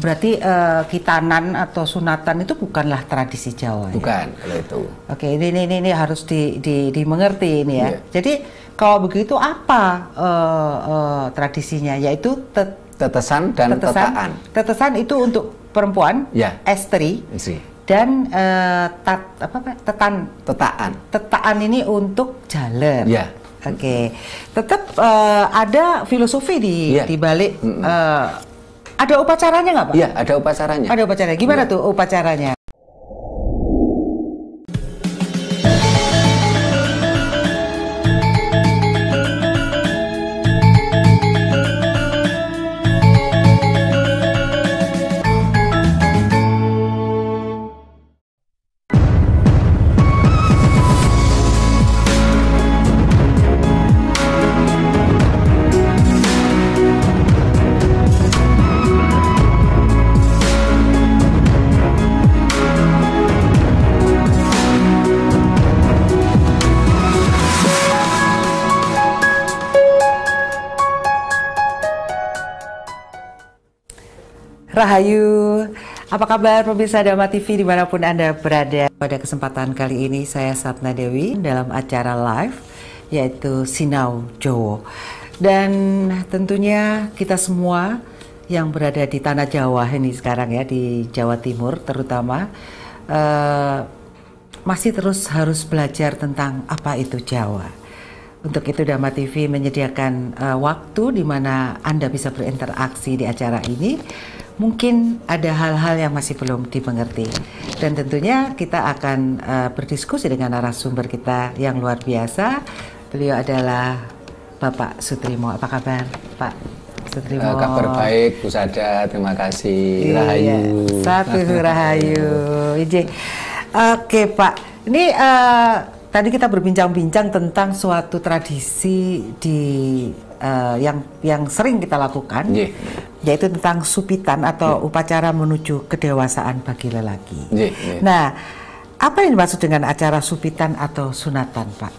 Berarti khitanan atau sunatan itu bukanlah tradisi Jawa. Bukan, ya? kalau itu. Oke, ini harus dimengerti ini ya. Iya. Jadi kalau begitu apa tradisinya? Yaitu tetesan dan tetaan. Tetesan itu untuk perempuan, ya. estri. Dan tetaan ini untuk jaler. Ya. Oke, tetap ada filosofi di balik. Ada upacaranya nggak, Pak? Iya, ada upacaranya. Ada upacaranya. Gimana tuh upacaranya? Rahayu, apa kabar pemirsa Dhamma TV dimanapun Anda berada? Pada kesempatan kali ini saya Satna Dewi dalam acara live yaitu Sinau Jowo. Dan tentunya kita semua yang berada di tanah Jawa ini sekarang ya, di Jawa Timur terutama, masih terus harus belajar tentang apa itu Jawa. Untuk itu Dhamma TV menyediakan waktu di mana Anda bisa berinteraksi di acara ini. Mungkin ada hal-hal yang masih belum dimengerti. Dan tentunya kita akan berdiskusi dengan narasumber kita yang luar biasa. Beliau adalah Bapak Sutrimo. Apa kabar, Pak Sutrimo? Kabar baik, Bu Sada. Terima kasih. Rahayu. Satu Rahayu. Oke, Pak. Ini tadi kita berbincang-bincang tentang suatu tradisi yang sering kita lakukan, yaitu tentang supitan atau upacara menuju kedewasaan bagi lelaki. Nah, apa yang dimaksud dengan acara supitan atau sunatan, Pak?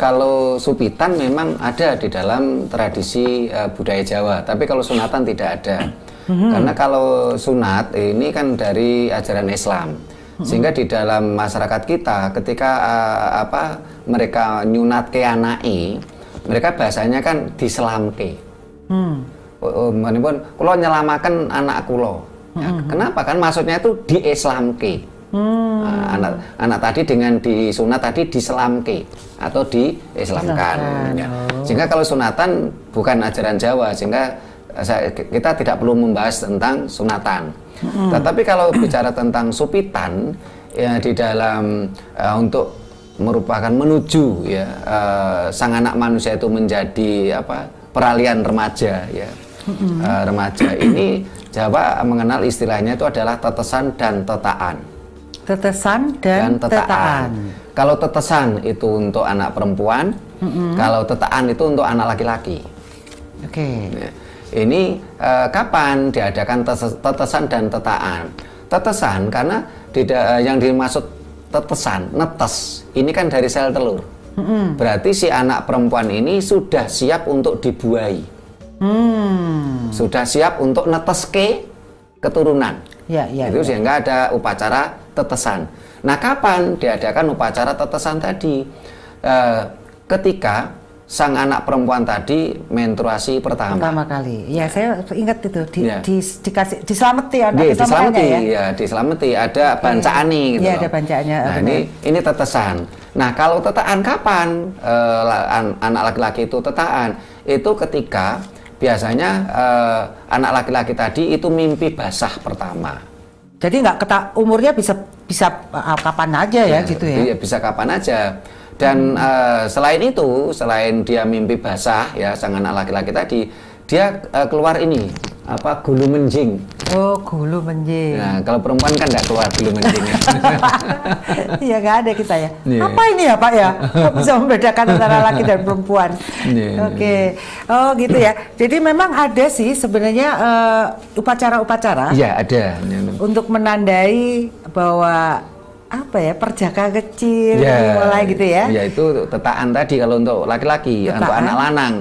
Kalau supitan memang ada di dalam tradisi budaya Jawa, tapi kalau sunatan tidak ada. Karena kalau sunat ini kan dari ajaran Islam. Sehingga di dalam masyarakat kita ketika mereka nyunat ke anake, mereka bahasanya kan diselamke. Menipun kula nyelamaken anak kula. Ya, kenapa kan maksudnya itu diislamke. Anak tadi dengan disunat tadi diselamke atau diislamkan. Ya. Sehingga kalau sunatan bukan ajaran Jawa, sehingga kita tidak perlu membahas tentang sunatan. Tetapi kalau bicara tentang supitan ya di dalam untuk merupakan menuju ya sang anak manusia itu menjadi peralihan remaja ya. Remaja ini Jawa mengenal istilahnya itu adalah tetesan dan tetaan. Tetesan dan tetaan. Kalau tetesan itu untuk anak perempuan, kalau tetaan itu untuk anak laki-laki. Oke. Ya. Ini kapan diadakan tetesan dan tetaan? Tetesan karena yang dimaksud tetesan, netes, ini kan dari sel telur. Berarti si anak perempuan ini sudah siap untuk dibuai. Sudah siap untuk netes ke keturunan. Itu sehingga ada upacara tetesan. Nah, kapan diadakan upacara tetesan tadi? Ketika sang anak perempuan tadi menstruasi pertama kali. Ya, saya ingat itu dikasih diselamati ya, diselamati ada bancaane gitu. Iya, ada bancaannya. Nah, ini tetesan. Nah, kalau tetaan kapan anak laki-laki itu tetaan? Itu ketika biasanya anak laki-laki tadi itu mimpi basah pertama. Jadi umurnya bisa kapan aja ya gitu ya. Iya, bisa kapan aja. Dan selain itu, selain dia mimpi basah ya sang anak laki-laki tadi, dia keluar ini gulu menjing. Oh, gulu menjing. Nah, kalau perempuan kan nggak keluar gulu menjing. Iya, nggak ada kita ya. Apa ini ya, Pak ya? Kok bisa membedakan antara laki dan perempuan? Oke. Oh, gitu ya. Jadi memang ada sih sebenarnya upacara-upacara. Iya, ada. Untuk menandai bahwa perjaka kecil mulai gitu ya. Ya, itu tetaan tadi kalau untuk laki-laki, untuk anak lanang.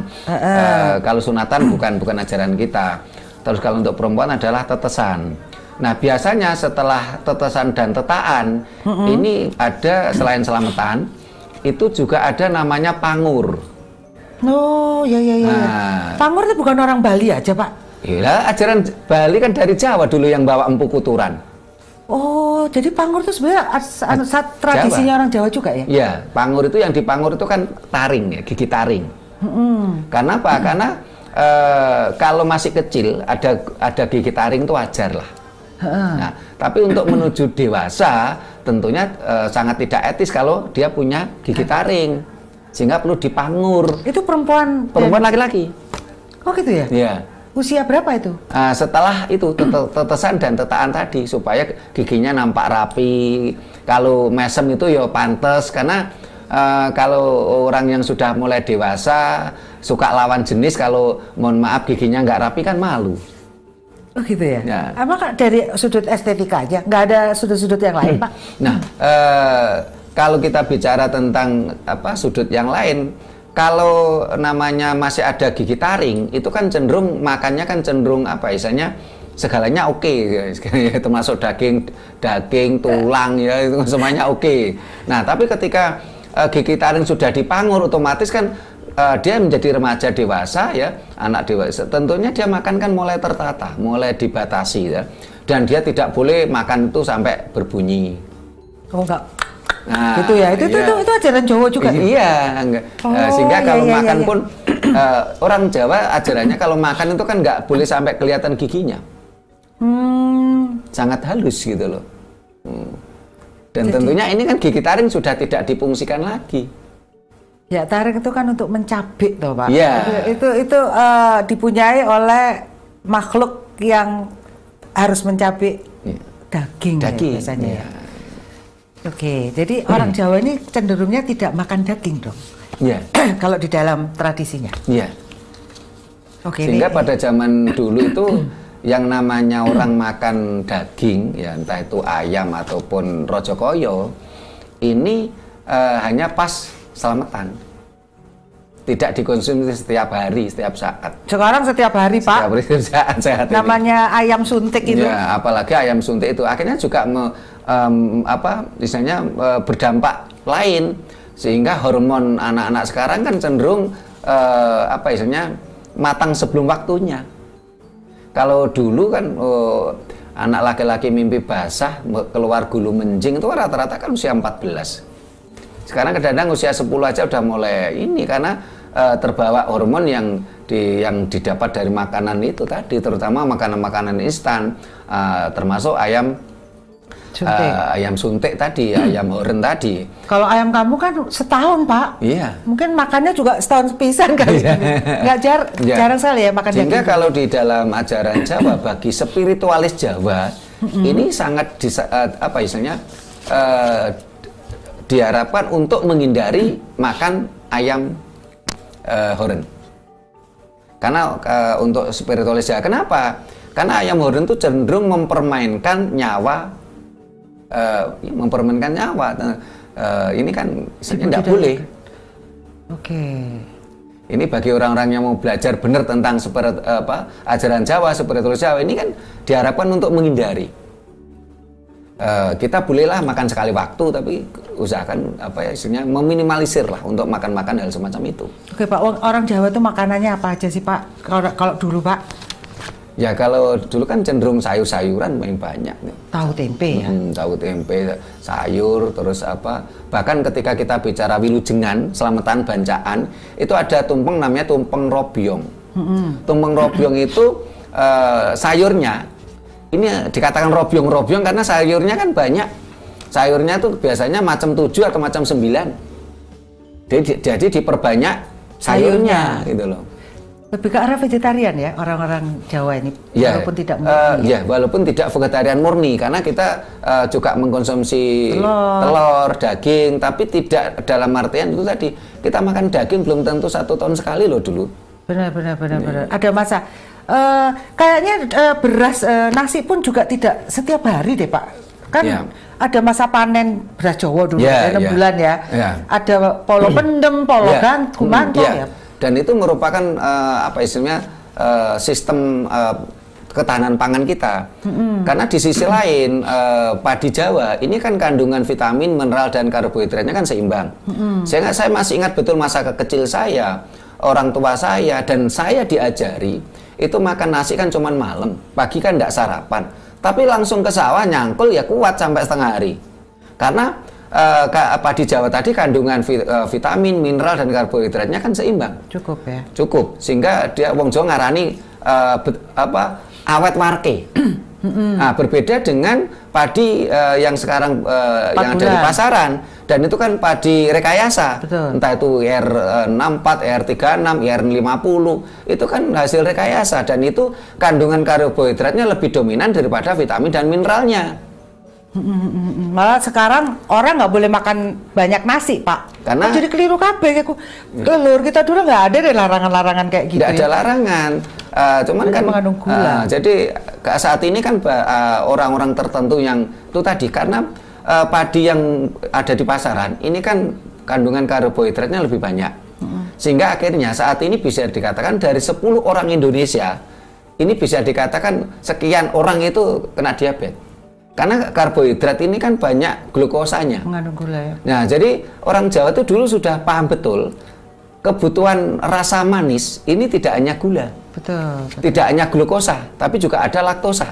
Kalau sunatan bukan ajaran kita. Terus kalau untuk perempuan adalah tetesan. Nah, biasanya setelah tetesan dan tetaan, ini ada selain selamatan, itu juga ada namanya pangur. Oh, ya. Nah, Pangur itu bukan orang Bali aja, Pak? Iya, ajaran Bali kan dari Jawa dulu yang bawa empu kuturan. Oh, jadi pangur itu sebenarnya tradisinya Jawa. orang Jawa juga ya? Iya, pangur itu yang dipangur itu kan taring ya, gigi taring. Karena apa? Karena kalau masih kecil ada gigi taring itu wajar lah. Nah, tapi untuk menuju dewasa tentunya sangat tidak etis kalau dia punya gigi taring, sehingga perlu dipangur. Itu perempuan Laki-laki. Oh gitu ya? Iya. Usia berapa itu? Setelah itu tetesan dan tetaan tadi supaya giginya nampak rapi. Kalau mesem itu ya pantes, karena kalau orang yang sudah mulai dewasa suka lawan jenis, kalau mohon maaf giginya nggak rapi kan malu. Oh gitu ya? Ya. Emang dari sudut estetika aja? Nggak ada sudut-sudut yang lain, Pak? Nah, kalau kita bicara tentang sudut yang lain, kalau namanya masih ada gigi taring, itu kan cenderung makannya kan cenderung istilahnya segalanya oke, termasuk daging, tulang ya, itu semuanya oke. Nah, tapi ketika gigi taring sudah dipangur, otomatis kan dia menjadi remaja dewasa ya, anak dewasa. Tentunya dia makan kan mulai tertata, mulai dibatasi ya. Dan dia tidak boleh makan itu sampai berbunyi. Oh enggak. Nah, gitu ya. Itu ajaran Jawa juga. Iya, enggak. Sehingga kalau makan pun orang Jawa ajarannya kalau makan itu kan nggak boleh sampai kelihatan giginya. Sangat halus gitu loh. Dan tentunya ini kan gigi taring sudah tidak difungsikan lagi. Ya, taring itu kan untuk mencabik toh, Pak. Iya. Itu dipunyai oleh makhluk yang harus mencabik daging. Ya, biasanya. Ya. Oke, jadi orang Jawa ini cenderungnya tidak makan daging dong. Iya. Kalau di dalam tradisinya. Iya. Oke. Sehingga pada zaman dulu itu yang namanya orang makan daging, ya entah itu ayam ataupun rojokoyo, ini hanya pas selamatan, tidak dikonsumsi setiap hari, setiap saat. Sekarang setiap hari, Pak. Setiap hari, setiap saat namanya ini. Ayam suntik itu. Ya, apalagi ayam suntik itu akhirnya juga berdampak lain, sehingga hormon anak-anak sekarang kan cenderung matang sebelum waktunya. Kalau dulu kan anak laki-laki mimpi basah keluar gulu menjing itu rata-rata kan usia 14. Sekarang kadang-kadang usia 10 aja udah mulai ini, karena terbawa hormon yang didapat dari makanan itu tadi, terutama makanan-makanan instan, termasuk ayam suntik tadi, ayam horen tadi. Kalau ayam kamu kan setahun, Pak. Iya. Mungkin makannya juga setahun sepisan kali. Nggak jarang sekali ya makan daging. Sehingga kalau di dalam ajaran Jawa, bagi spiritualis Jawa, ini sangat diharapkan untuk menghindari makan ayam horen. Karena untuk spiritualis Jawa, kenapa? Karena ayam horen itu cenderung mempermainkan nyawa. Ini kan sebenarnya tidak boleh. Oke. Ini bagi orang-orang yang mau belajar benar tentang ajaran Jawa, spiritualis Jawa, ini kan diharapkan untuk menghindari. Kita bolehlah makan sekali waktu, tapi usahakan meminimalisir lah untuk makan hal semacam itu. Oke, Pak, orang Jawa itu makanannya apa aja sih, Pak? Kalau dulu, Pak? Ya, kalau dulu kan cenderung sayur-sayuran paling banyak nih. Tahu tempe ya. Tahu tempe, sayur, terus bahkan ketika kita bicara wilujengan, selamatan bancaan, itu ada tumpeng namanya tumpeng robyong. Tumpeng robyong itu sayurnya ini dikatakan robyong karena sayurnya kan banyak. Sayurnya tuh biasanya macam 7 atau macam 9. Jadi diperbanyak sayurnya gitu loh. Lebih ke arah vegetarian ya orang-orang Jawa ini, ya, walaupun tidak murni. Walaupun tidak vegetarian murni, karena kita juga mengkonsumsi telur, daging, tapi tidak dalam artian itu tadi kita makan daging belum tentu 1 tahun sekali loh dulu. Benar. Ada masa. Kayaknya beras nasi pun juga tidak setiap hari deh, Pak. Kan ada masa panen beras Jawa dulu 6 bulan ya. Ada polo pendem, polo gumanto ya. Dan itu merupakan sistem ketahanan pangan kita. Karena di sisi lain padi Jawa ini kan kandungan vitamin, mineral dan karbohidratnya kan seimbang. Saya masih ingat betul masa kecil saya, orang tua saya dan saya diajari itu makan nasi kan cuman malam, pagi kan tidak sarapan, tapi langsung ke sawah nyangkul ya kuat sampai setengah hari. Karena padi Jawa tadi kandungan vitamin, mineral dan karbohidratnya kan seimbang. Cukup ya. Cukup. Sehingga dia wong Jawa ngarani awet warke. Nah, berbeda dengan padi yang sekarang yang ada di pasaran, dan itu kan padi rekayasa. Betul. Entah itu IR64, IR36, IR50, itu kan hasil rekayasa, dan itu kandungan karbohidratnya lebih dominan daripada vitamin dan mineralnya. Malah sekarang orang nggak boleh makan banyak nasi, Pak. Karena jadi keliru kabeh. Lur kita dulu nggak ada deh larangan-larangan kayak gitu. Tidak ada larangan. Cuman kan mengandung gula. Jadi saat ini kan orang-orang tertentu yang itu tadi, karena padi yang ada di pasaran ini kan kandungan karbohidratnya lebih banyak. Sehingga akhirnya saat ini bisa dikatakan dari 10 orang Indonesia ini bisa dikatakan sekian orang itu kena diabetes. Karena karbohidrat ini kan banyak glukosanya. Mengandung gula ya. Nah, jadi orang Jawa itu dulu sudah paham betul kebutuhan rasa manis ini tidak hanya gula. Betul. Tidak hanya glukosa, tapi juga ada laktosa.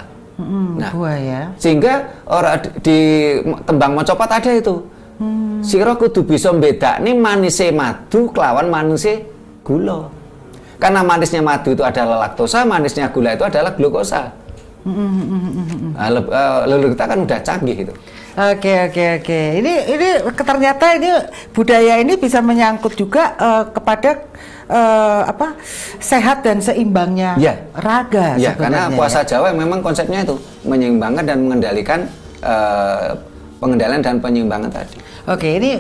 Nah, buah ya. Sehingga orang di tembang Mocopat ada itu. Sira kudu bisa mbedakne manise madu kelawan manise gula. Karena manisnya madu itu adalah laktosa, manisnya gula itu adalah glukosa. Leluhur kita kan udah canggih itu. Oke. Ini ternyata ini budaya ini bisa menyangkut juga kepada sehat dan seimbangnya raga. Ya, karena puasa Jawa memang konsepnya itu menyeimbangkan dan mengendalikan pengendalian dan penyeimbangan tadi. Oke, ini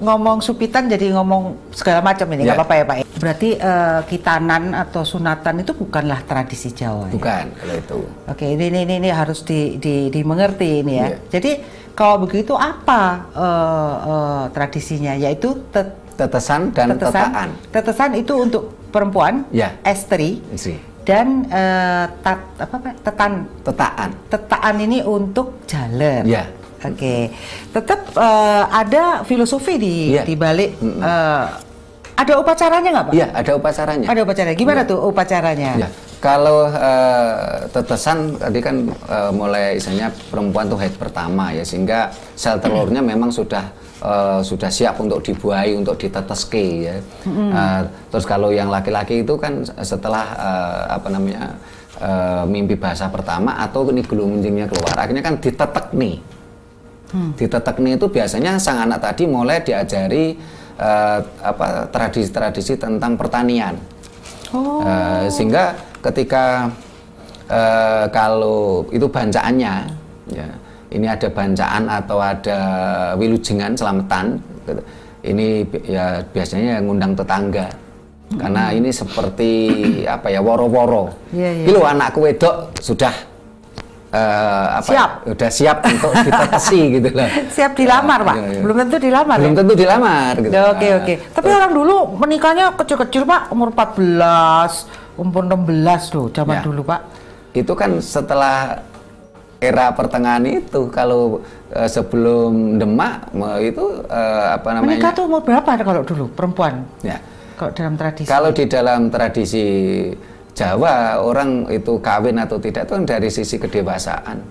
ngomong supitan jadi ngomong segala macam ini, nggak apa-apa ya Pak. Berarti kitanan atau sunatan itu bukanlah tradisi Jawa. Bukan, ya? Kalau itu. Oke, ini harus dimengerti ini ya. Jadi kalau begitu apa tradisinya? Yaitu tetesan dan tetaan. Tetesan itu untuk perempuan, estri. Dan tetaan. Tetaan ini untuk jaler. Ya. Oke, tetap ada filosofi di balik. Ada upacaranya nggak Pak? Iya, ada upacaranya. Ada upacaranya. Gimana tuh upacaranya? Ya. Kalau tetesan tadi kan mulai misalnya perempuan tuh haid pertama ya, sehingga sel telurnya memang sudah siap untuk dibuahi, untuk diteteske ya. Terus kalau yang laki-laki itu kan setelah mimpi basah pertama atau ini gelunjingnya keluar, akhirnya kan ditetek nih. Ditetek nih itu biasanya sang anak tadi mulai diajari tradisi-tradisi tentang pertanian. Sehingga ketika kalau itu bancaannya ya, ini ada bancaan atau ada wilujengan selamatan, ini ya biasanya yang ngundang tetangga. Karena ini seperti woro-woro. Ini anakku wedok sudah udah siap untuk ditetesi gitu loh. Siap dilamar Pak? Belum tentu dilamar. Belum tentu dilamar gitu. Oke. Tapi orang dulu menikahnya kecil-kecil Pak, umur 14, umur 16 loh zaman dulu Pak. Itu kan setelah era pertengahan itu. Kalau sebelum Demak itu menikah tuh umur berapa kalau dulu perempuan? Ya. Kalau dalam tradisi. Kalau di dalam tradisi Jawa, orang itu kawin atau tidak itu dari sisi kedewasaan.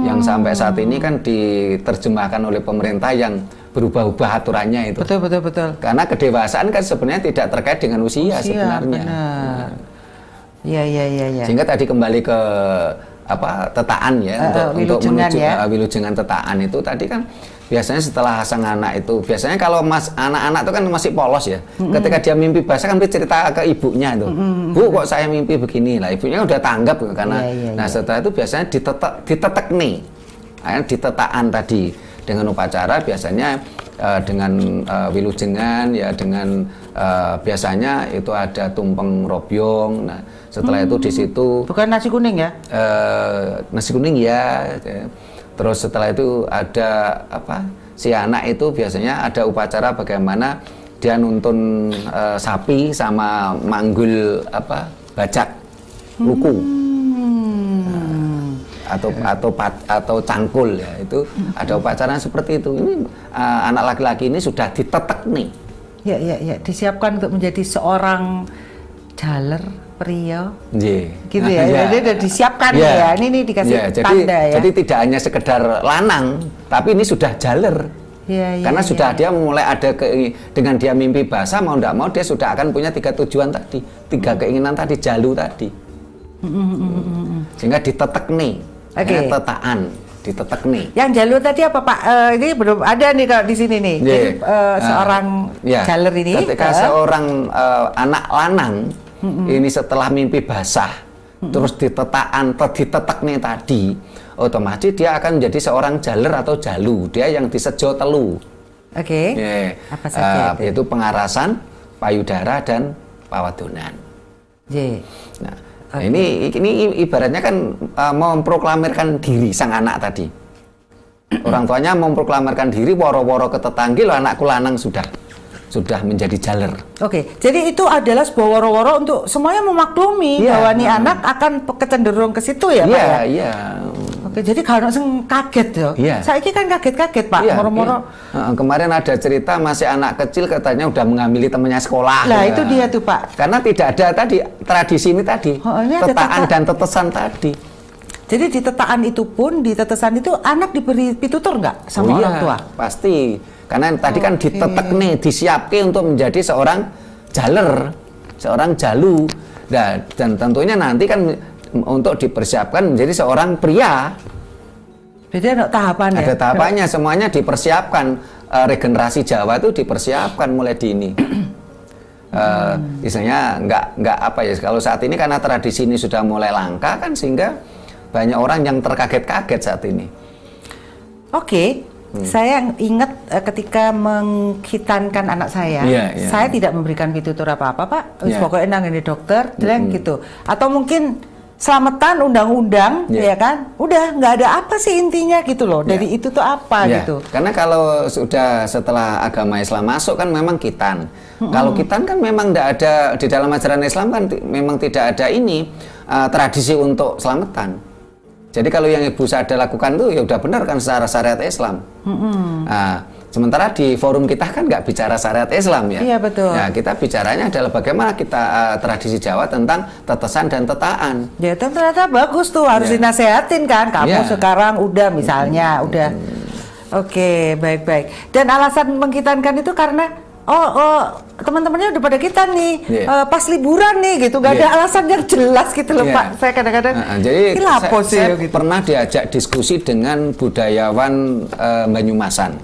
Yang sampai saat ini kan diterjemahkan oleh pemerintah yang berubah-ubah aturannya itu. Betul. Karena kedewasaan kan sebenarnya tidak terkait dengan usia sebenarnya. Iya. Sehingga tadi kembali ke tetaan ya, untuk menuju wilujengan tetaan itu tadi kan biasanya setelah sang anak itu, biasanya kalau anak-anak itu kan masih polos ya, ketika dia mimpi basah kan dia cerita ke ibunya itu, Bu kok saya mimpi begini lah, ibunya udah tanggap karena nah setelah itu biasanya ditetek nih, ditetaan tadi dengan upacara biasanya dengan wilujengan ya, dengan biasanya itu ada tumpeng robyong. Nah setelah itu di situ bukan nasi kuning ya, nasi kuning ya. Terus setelah itu ada si anak itu biasanya ada upacara bagaimana dia nuntun sapi sama manggul bajak luku. atau cangkul ya, itu ada upacara seperti itu. Ini anak laki-laki ini sudah ditetek nih. Ya, disiapkan untuk menjadi seorang jaler pria. Gitu ya. Jadi udah disiapkan ya. Ini dikasih tanda ya. Jadi tidak hanya sekedar lanang, tapi ini sudah jaler. Karena sudah dia mulai ada dengan dia mimpi basah, mau tidak mau dia sudah akan punya 3 tujuan tadi, 3 keinginan tadi, jalu tadi. Sehingga ditetek nih, tetaan, ditetek nih. Yang jalur tadi apa Pak? Ini belum ada nih kalau di sini nih. Jadi seorang jaler ini. Ketika seorang anak lanang ini setelah mimpi basah, terus ditetek nih tadi, otomatis dia akan menjadi seorang jaler atau jalu. Dia yang disejo telu. Apa saja itu? Yaitu pengarasan, payudara dan pawadonan. Nah, ini ibaratnya kan memproklamirkan diri sang anak tadi. Orang tuanya memproklamirkan diri, woro-woro ke tetangga, lo anakku lanang sudah menjadi jaler. Jadi itu adalah sebuah woro-woro untuk semuanya memaklumi bahwa nih anak akan kecenderung ke situ ya Pak ya? Iya. Jadi kalau kaget ya. Saya kan kaget-kaget Pak, moro-moro. Kemarin ada cerita masih anak kecil katanya udah mengambil temannya sekolah. Nah itu dia tuh Pak. Karena tidak ada tadi tradisi ini tadi, tetaan dan tetesan tadi. Jadi di tetaan itu pun, di tetesan itu anak diberi pitutur nggak sama orang tua? Pasti. Karena tadi kan ditetek nih, disiapkan untuk menjadi seorang jaler, seorang jalu. Dan tentunya nanti kan untuk dipersiapkan menjadi seorang pria. Jadi ada tahapannya. Ada tahapannya, semuanya dipersiapkan. Regenerasi Jawa itu dipersiapkan mulai dini. Misalnya nggak apa ya, kalau saat ini karena tradisi ini sudah mulai langka kan, sehingga banyak orang yang terkaget-kaget saat ini. Saya ingat ketika menghitankan anak saya, saya tidak memberikan pitutur apa-apa Pak. Pokoknya nang ini dokter, gitu. Atau mungkin selamatan undang-undang, ya kan? Udah nggak ada apa sih intinya gitu loh. Dari itu tuh apa gitu? Karena kalau sudah setelah agama Islam masuk kan memang khitan. Kalau khitan kan memang tidak ada di dalam ajaran Islam kan memang tidak ada ini tradisi untuk selamatan. Jadi kalau yang Ibu Sada lakukan tuh ya udah benar kan secara syariat Islam. Nah, sementara di forum kita kan nggak bicara syariat Islam ya. Iya betul. Nah, kita bicaranya adalah bagaimana kita tradisi Jawa tentang tetesan dan tetaan. Ya itu ternyata bagus tuh, harus dinasehatin kan. Kamu sekarang udah misalnya udah. Baik-baik. Dan alasan menghitankan itu karena teman-temannya udah pada kita nih, pas liburan nih gitu, gak ada alasan yang jelas gitu loh Pak. Saya kadang-kadang jadi saya gitu. Pernah diajak diskusi dengan budayawan Banyumasan.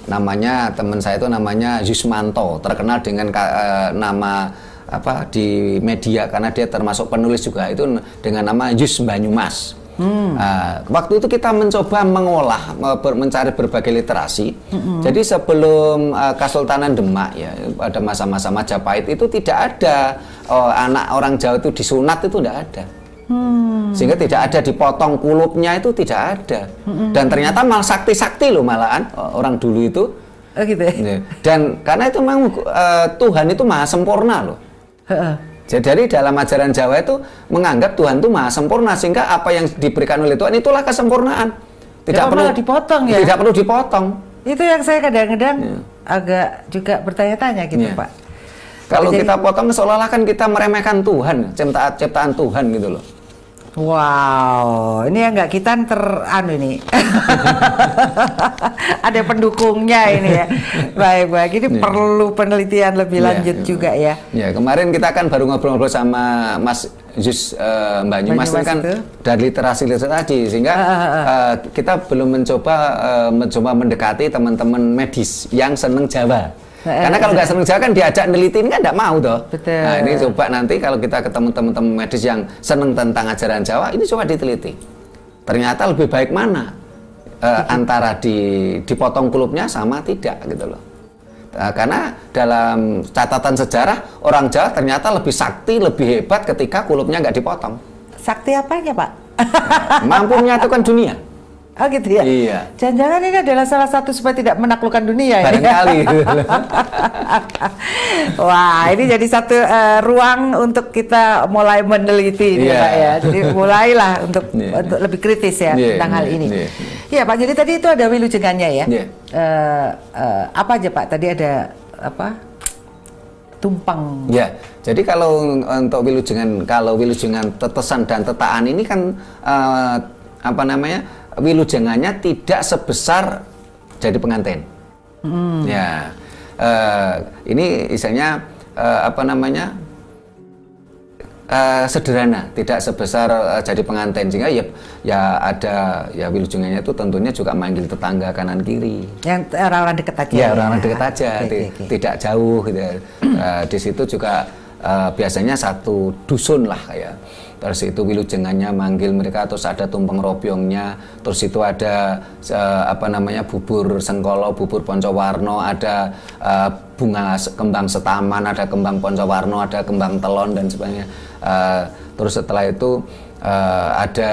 Namanya teman saya itu namanya Yusmanto, terkenal dengan nama apa di media karena dia termasuk penulis juga, itu dengan nama Yus Banyumas. Waktu itu kita mencoba mengolah, mencari berbagai literasi. Jadi sebelum Kesultanan Demak ya, pada masa-masa Majapahit itu tidak ada anak orang Jawa itu disunat, itu tidak ada. Sehingga tidak ada dipotong kulupnya, itu tidak ada. Dan ternyata malah sakti-sakti loh malahan orang dulu itu. Gitu ya. Dan karena itu memang Tuhan itu maha sempurna loh. Jadi dalam ajaran Jawa itu menganggap Tuhan itu maha sempurna, sehingga apa yang diberikan oleh Tuhan itulah kesempurnaan. Tidak perlu dipotong ya. Tidak perlu dipotong. Itu yang saya kadang-kadang agak juga bertanya-tanya gitu Pak. Kalau kita potong seolah-olah kan kita meremehkan Tuhan, ciptaan Tuhan gitu loh. Wow, ini yang nggak kita ini ada pendukungnya ini ya. Baik, ini perlu penelitian lebih lanjut juga ya. Ya, kemarin kita kan baru ngobrol-ngobrol sama Mas Yus Banyumas kan dari literasi tadi, sehingga kita belum mencoba mendekati teman-teman medis yang seneng Jawa. Karena kalau nggak seneng Jawa kan diajak neliti ini kan nggak mau toh. Betul. Nah ini coba nanti kalau kita ketemu teman-teman medis yang seneng tentang ajaran Jawa, ini coba diteliti. Ternyata lebih baik mana antara dipotong kulupnya sama tidak gitu loh. Karena dalam catatan sejarah orang Jawa ternyata lebih sakti, lebih hebat ketika kulupnya nggak dipotong. Sakti apanya Pak? Mampu menyatukan dunia. Oh gitu ya? Iya. Jangan-jangan ini adalah salah satu supaya tidak menaklukkan dunia ya? Barangkali. Wah, ini jadi satu ruang untuk kita mulai meneliti ini Pak ya. Jadi mulailah untuk lebih kritis ya tentang hal ini. Iya Pak, jadi tadi itu ada wilujengannya ya. Apa aja Pak? Tadi ada apa? Tumpang. Ya, jadi kalau untuk wilujengan, tetesan dan tetaan ini kan apa namanya, wilujengannya tidak sebesar jadi pengantin. Ya, ini misalnya apa namanya, sederhana, tidak sebesar jadi pengantin, sehingga ya ada ya wilujengannya itu tentunya juga manggil tetangga kanan kiri. Yang orang-orang dekat aja. Ya, orang-orang dekat aja, tidak jauh gitu. Di situ juga biasanya satu dusun lah ya. Terus itu wilujengannya manggil mereka, terus ada tumpeng robyongnya, terus itu ada apa namanya, bubur sengkolo, bubur poncowarno, ada bunga kembang setaman, ada kembang poncowarno, ada kembang telon dan sebagainya. Terus setelah itu ada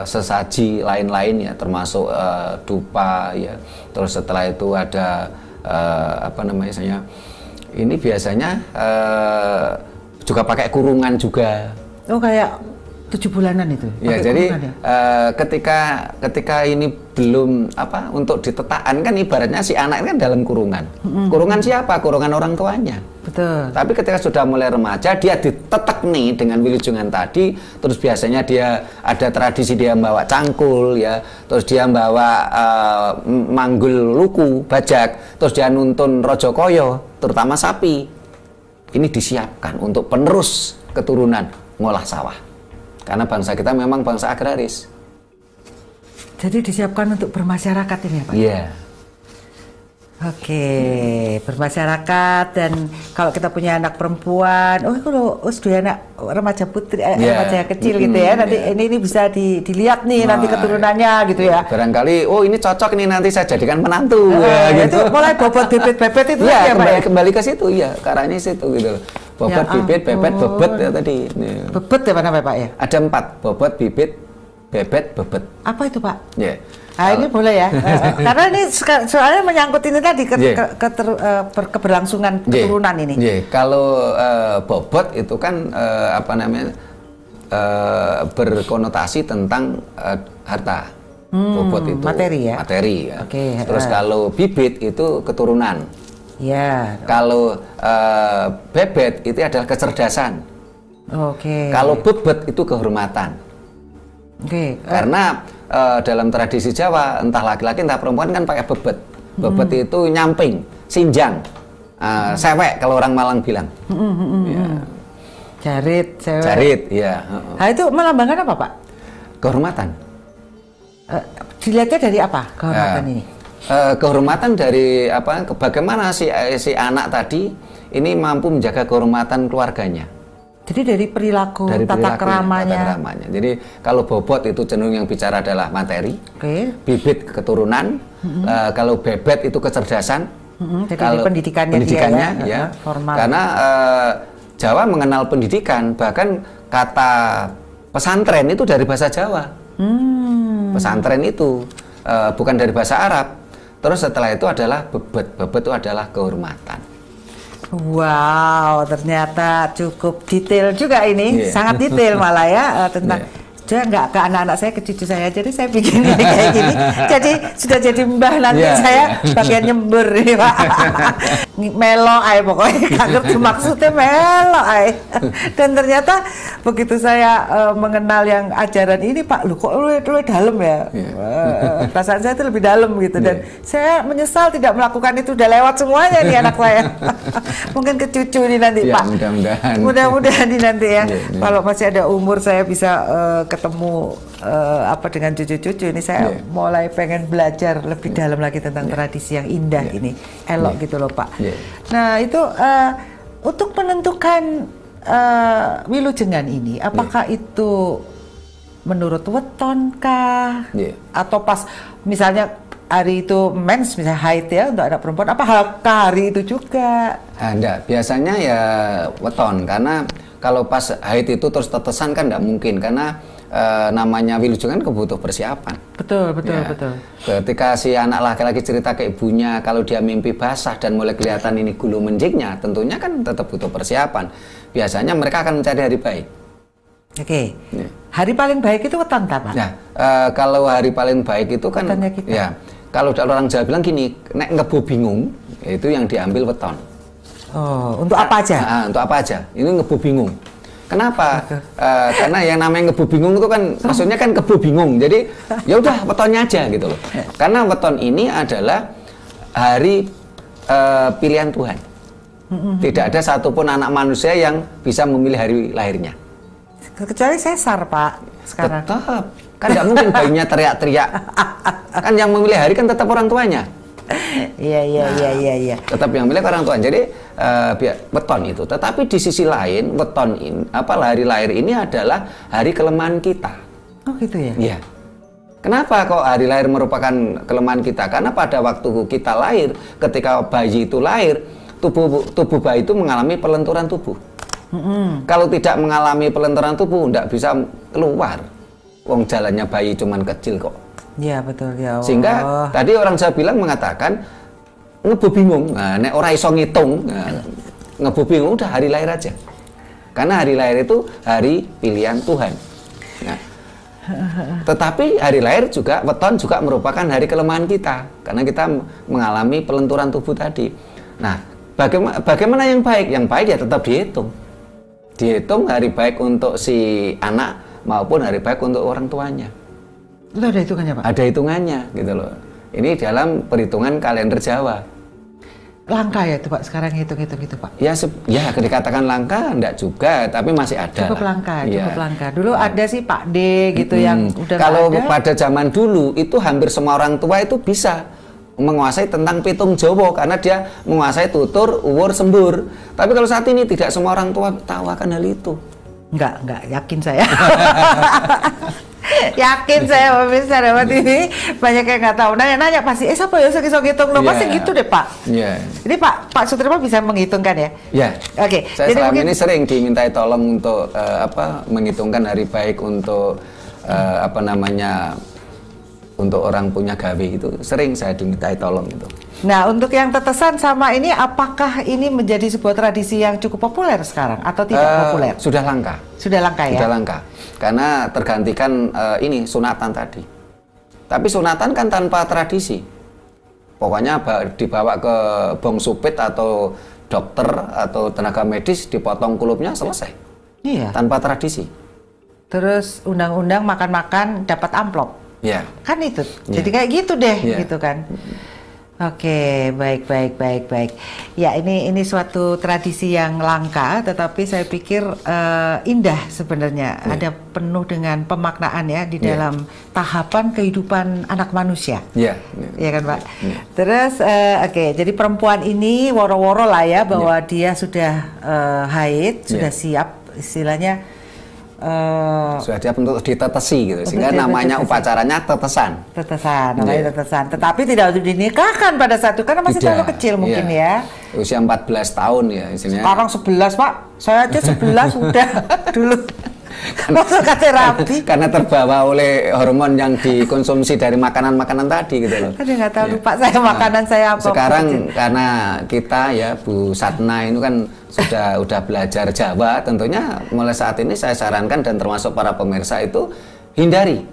sesaji lain-lain ya, termasuk dupa ya. Terus setelah itu ada apa namanya, ini biasanya juga pakai kurungan juga. Oh, kayak 7 bulanan itu. Ya, jadi ketika ini belum apa, untuk ditetaan kan ibaratnya si anak kan dalam kurungan. Kurungan siapa? Kurungan orang tuanya. Betul. Tapi ketika sudah mulai remaja, dia ditetek nih dengan wilujengan tadi. Terus biasanya dia ada tradisi dia bawa cangkul ya, terus dia bawa manggul luku, bajak, terus dia nuntun rojo koyo, terutama sapi. Ini disiapkan untuk penerus keturunan ngolah sawah. Karena bangsa kita memang bangsa agraris. Jadi disiapkan untuk bermasyarakat ini ya Pak? Iya. Oke, bermasyarakat, dan kalau kita punya anak perempuan, kalau sudah anak remaja putri, remaja kecil gitu ya, nanti ini bisa dilihat nih nanti keturunannya gitu ya. Barangkali, ini cocok nih nanti saya jadikan menantu. Gitu. Itu mulai bobot bibit-bebet itu ya Pak ya? Kembali ke situ ya, ke arahnya situ gitu. Bobot, bibit, bebet, bebet ya tadi. Bebet ya Pak ya? Ada 4, bobot, bibit, bebet, bebet. Apa itu Pak? Ya. Ini boleh ya, karena ini soalnya menyangkut ini tadi keberlangsungan keturunan ini. Kalau bobot itu kan apa namanya, berkonotasi tentang harta. Bobot itu materi ya. Terus kalau bibit itu keturunan. Ya. Kalau bebet itu adalah kecerdasan. Kalau bebet itu kehormatan. Karena dalam tradisi Jawa, entah laki-laki entah perempuan kan pakai bebet. Bebet itu nyamping, sinjang, sewek kalau orang Malang bilang. Ya. Jarit, sewek. Jarit, ya. Nah, itu melambangkan apa Pak? Kehormatan. Dilihatnya dari apa kehormatan ini? Kehormatan dari apa? Bagaimana si anak tadi ini mampu menjaga kehormatan keluarganya. Jadi dari perilaku, tata keramanya. Jadi kalau bobot itu cenderung yang bicara adalah materi, bibit keturunan, kalau bebet itu kecerdasan, jadi kalau pendidikannya ya, formal. Karena Jawa mengenal pendidikan, bahkan kata pesantren itu dari bahasa Jawa. Pesantren itu bukan dari bahasa Arab. Terus setelah itu adalah bebet, bebet itu adalah kehormatan. Wow, ternyata cukup detail juga ini, sangat detail malah ya tentang. Sudah nggak ke anak-anak saya, ke cucu saya, jadi saya bikin ini kayak gini. Jadi sudah jadi mbah nanti saya bagian nyembur nih Pak. Melo ay pokoknya, nggak ngerti maksudnya melo ay. Dan ternyata begitu saya mengenal yang ajaran ini Pak, lu kok lu dalam ya. Perasaan saya itu lebih dalam gitu, dan saya menyesal tidak melakukan itu, udah lewat semuanya nih anak saya. Mungkin ke cucu nih nanti Pak. Mudah-mudahan nih nanti ya. Kalau masih ada umur saya bisa ketemu dengan cucu-cucu ini, saya mulai pengen belajar lebih dalam lagi tentang tradisi yang indah ini, elok gitu loh Pak. Nah itu untuk menentukan wilujengan ini, apakah itu menurut weton kah, atau pas misalnya hari itu mens, misalnya haid ya untuk anak perempuan, apa hari itu juga? Enggak, biasanya ya weton, karena kalau pas haid itu terus tetesan kan enggak mungkin, karena namanya wilujeng kan kebutuh persiapan. Betul, betul, Ya. betul. Ketika si anak laki-laki cerita ke ibunya, kalau dia mimpi basah dan mulai kelihatan ini gulu menjiknya, tentunya kan tetap butuh persiapan. Biasanya mereka akan mencari hari baik. Oke. Ya. Hari paling baik itu weton ta, Pak? Nah, kalau hari paling baik itu kan, Wetonnya kita. ya, kalau orang Jawa bilang gini, nek ngebu bingung, itu yang diambil weton. Oh, untuk apa aja? Untuk apa aja? Ini ngebu bingung. Kenapa? Karena yang namanya ngebu bingung itu kan, maksudnya kan kebu bingung. Jadi ya udah wetonnya aja gitu loh. Karena weton ini adalah hari pilihan Tuhan. Tidak ada satupun anak manusia yang bisa memilih hari lahirnya. Kecuali sesar, Pak. Sekarang. Tetap. Kan nggak mungkin bayinya teriak-teriak. Kan yang memilih hari kan tetap orang tuanya. Iya. Tetap yang milik orang tua. Jadi weton itu. Tetapi di sisi lain weton ini, hari lahir ini adalah hari kelemahan kita. Oh gitu ya? Iya. Kenapa kok hari lahir merupakan kelemahan kita? Karena pada waktu kita lahir, ketika bayi itu lahir, tubuh bayi itu mengalami pelenturan tubuh. Kalau tidak mengalami pelenturan tubuh, tidak bisa keluar. Wong jalannya bayi cuman kecil kok. Iya betul ya. Sehingga tadi orang Jawa bilang mengatakan ngebu bingung. Nah, nek ora iso ngitung, ngebu bingung udah hari lahir aja. Karena hari lahir itu hari pilihan Tuhan. Nah, tetapi hari lahir juga weton juga merupakan hari kelemahan kita karena kita mengalami pelenturan tubuh tadi. Nah, bagaimana yang baik? Yang baik ya tetap dihitung. Dihitung hari baik untuk si anak maupun hari baik untuk orang tuanya. Itu ada hitungannya, Pak? Ada hitungannya gitu loh. Ini dalam perhitungan kalender Jawa. Langka ya itu, Pak, sekarang hitung-hitung itu, Pak? Ya, dikatakan langka enggak juga, tapi masih ada. Cukup langka, ya. cukup langka. Dulu ada sih Pak D gitu yang udah kalau ada. pada zaman dulu itu hampir semua orang tua itu bisa menguasai tentang pitung Jawa karena dia menguasai tutur, uwur, sembur. Tapi kalau saat ini tidak semua orang tua tahu akan hal itu. Enggak, yakin saya. Yakin saya pemirsa dapat ini banyak yang nggak tahu. Nanya pasti, siapa ya sok hitung lo? Pasti gitu deh Pak. Iya. Jadi Pak Sutrema bisa menghitungkan ya? Iya. Oke. Saya jadi selama mungkin ini sering dimintai tolong untuk menghitungkan hari baik untuk untuk orang punya gawe itu sering saya dimintai tolong itu. Nah, untuk yang tetesan sama ini, apakah ini menjadi sebuah tradisi yang cukup populer sekarang atau tidak populer? Sudah langka. Sudah langka ya? Sudah langka. Karena tergantikan ini sunatan tadi. Tapi sunatan kan tanpa tradisi. Pokoknya dibawa ke bong supit atau dokter atau tenaga medis, dipotong kulupnya, selesai. Iya. Tanpa tradisi. Terus undang-undang makan-makan dapat amplop. Ya. Kan itu. Ya. Jadi kayak gitu deh, Ya. gitu kan. Oke, baik. Ya, ini suatu tradisi yang langka, tetapi saya pikir indah sebenarnya. Ya. Ada penuh dengan pemaknaan ya di dalam tahapan kehidupan anak manusia. Iya. Ya kan Pak. Ya. Terus oke, jadi perempuan ini woro-woro lah ya bahwa dia sudah haid, sudah siap istilahnya. Sudah siap untuk ditetesi gitu, sehingga namanya upacaranya tetesan. Namanya tetesan. Tetapi tidak untuk dinikahkan pada saat itu karena masih terlalu kecil mungkin ya. Usia 14 tahun ya istilahnya. Sekarang 11 Pak, saya aja 11 udah dulu. Masuk ke terapi. Karena terbawa oleh hormon yang dikonsumsi dari makanan-makanan tadi gitu loh. Aduh nggak tahu lupa saya makanan saya apa. Sekarang karena kita ya Bu Satna ini kan udah belajar Jawa, tentunya mulai saat ini saya sarankan dan termasuk para pemirsa itu hindari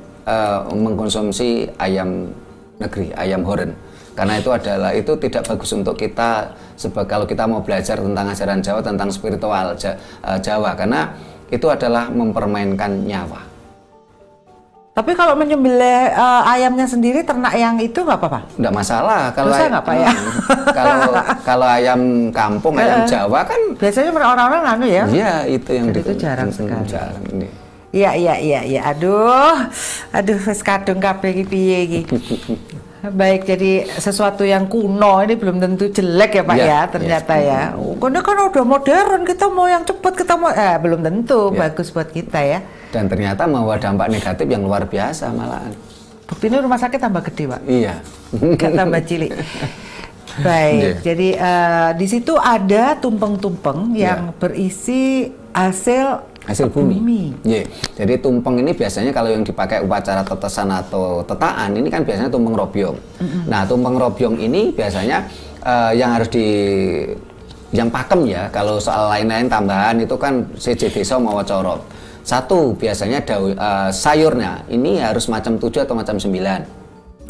mengkonsumsi ayam negeri, ayam horen. Karena itu tidak bagus untuk kita kalau kita mau belajar tentang ajaran Jawa, tentang spiritual Jawa, karena itu adalah mempermainkan nyawa. Tapi kalau menyembelih ayamnya sendiri, ternak yang itu nggak apa-apa? Nggak masalah. Kalau nggak Pak ya? kalau ayam kampung, ayam Jawa kan biasanya orang-orang anu ya? Iya, itu yang itu jarang sekali. Jarang ini. Iya. Aduh, wis kadung kabeh iki piye iki. Baik, jadi sesuatu yang kuno ini belum tentu jelek ya Pak ya, ternyata ya. Karena kan udah modern, kita mau yang cepat, kita mau belum tentu bagus buat kita ya. Dan ternyata membawa dampak negatif yang luar biasa malahan. Bukti ini rumah sakit tambah gede Pak. Iya. Gak tambah cilik. Baik, jadi di situ ada tumpeng-tumpeng yang berisi hasil Hasil bumi. Yeah. Jadi tumpeng ini biasanya kalau yang dipakai upacara tetesan atau tetaan ini kan biasanya tumpeng robyong. Nah, tumpeng robyong ini biasanya yang harus yang pakem ya. Kalau soal lain-lain tambahan itu kan CJ Desa mawa coro. Satu biasanya sayurnya ini harus macam 7 atau macam 9.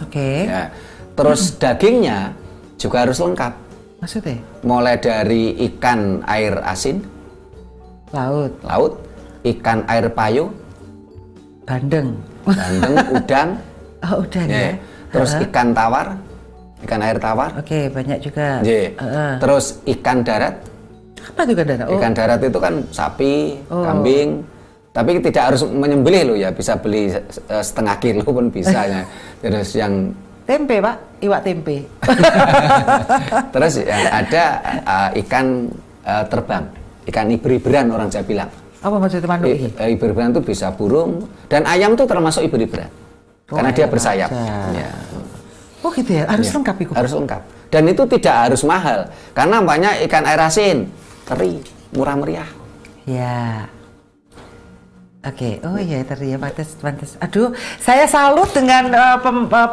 Oke. Ya. Terus dagingnya juga harus lengkap. Maksudnya? Mulai dari ikan air asin, laut, ikan air payu, bandeng, udang, udang ya. Terus ikan tawar, ikan air tawar. Oke, banyak juga. Terus ikan darat. Apa itu ikan darat? Ikan darat itu kan sapi, kambing. Tapi tidak harus menyembelih loh ya, bisa beli setengah kilo pun bisa ya. Terus yang tempe Pak, iwak tempe. Terus yang ada ikan terbang, ikan iber-iberan orang Jawa bilang. Apa maksudnya manuk ini? Iber-iberan itu bisa burung dan ayam itu termasuk iber-iberan karena dia bersayap. Ya. Oh gitu ya, harus lengkap itu. Harus lengkap. Dan itu tidak harus mahal karena banyak ikan air asin, teri, murah meriah. Ya. Oke, oh iya tadi ya pantas. Aduh, saya salut dengan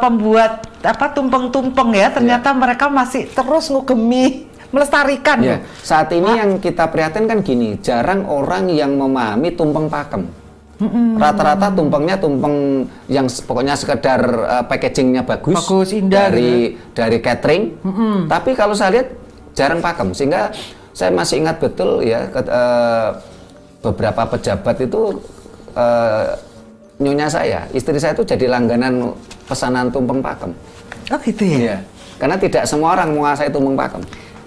pembuat tumpeng-tumpeng ya. Ternyata mereka masih terus ngugemi, melestarikan. Ya. Saat ini yang kita prihatin kan gini, jarang orang yang memahami tumpeng pakem. Rata-rata tumpengnya tumpeng yang pokoknya sekedar packagingnya bagus, indah dari catering. Tapi kalau saya lihat jarang pakem, sehingga saya masih ingat betul ya beberapa pejabat itu. Nyonya saya, istri saya itu jadi langganan pesanan tumpeng pakem. Oh gitu ya? Iya. Karena tidak semua orang menguasai tumpeng pakem.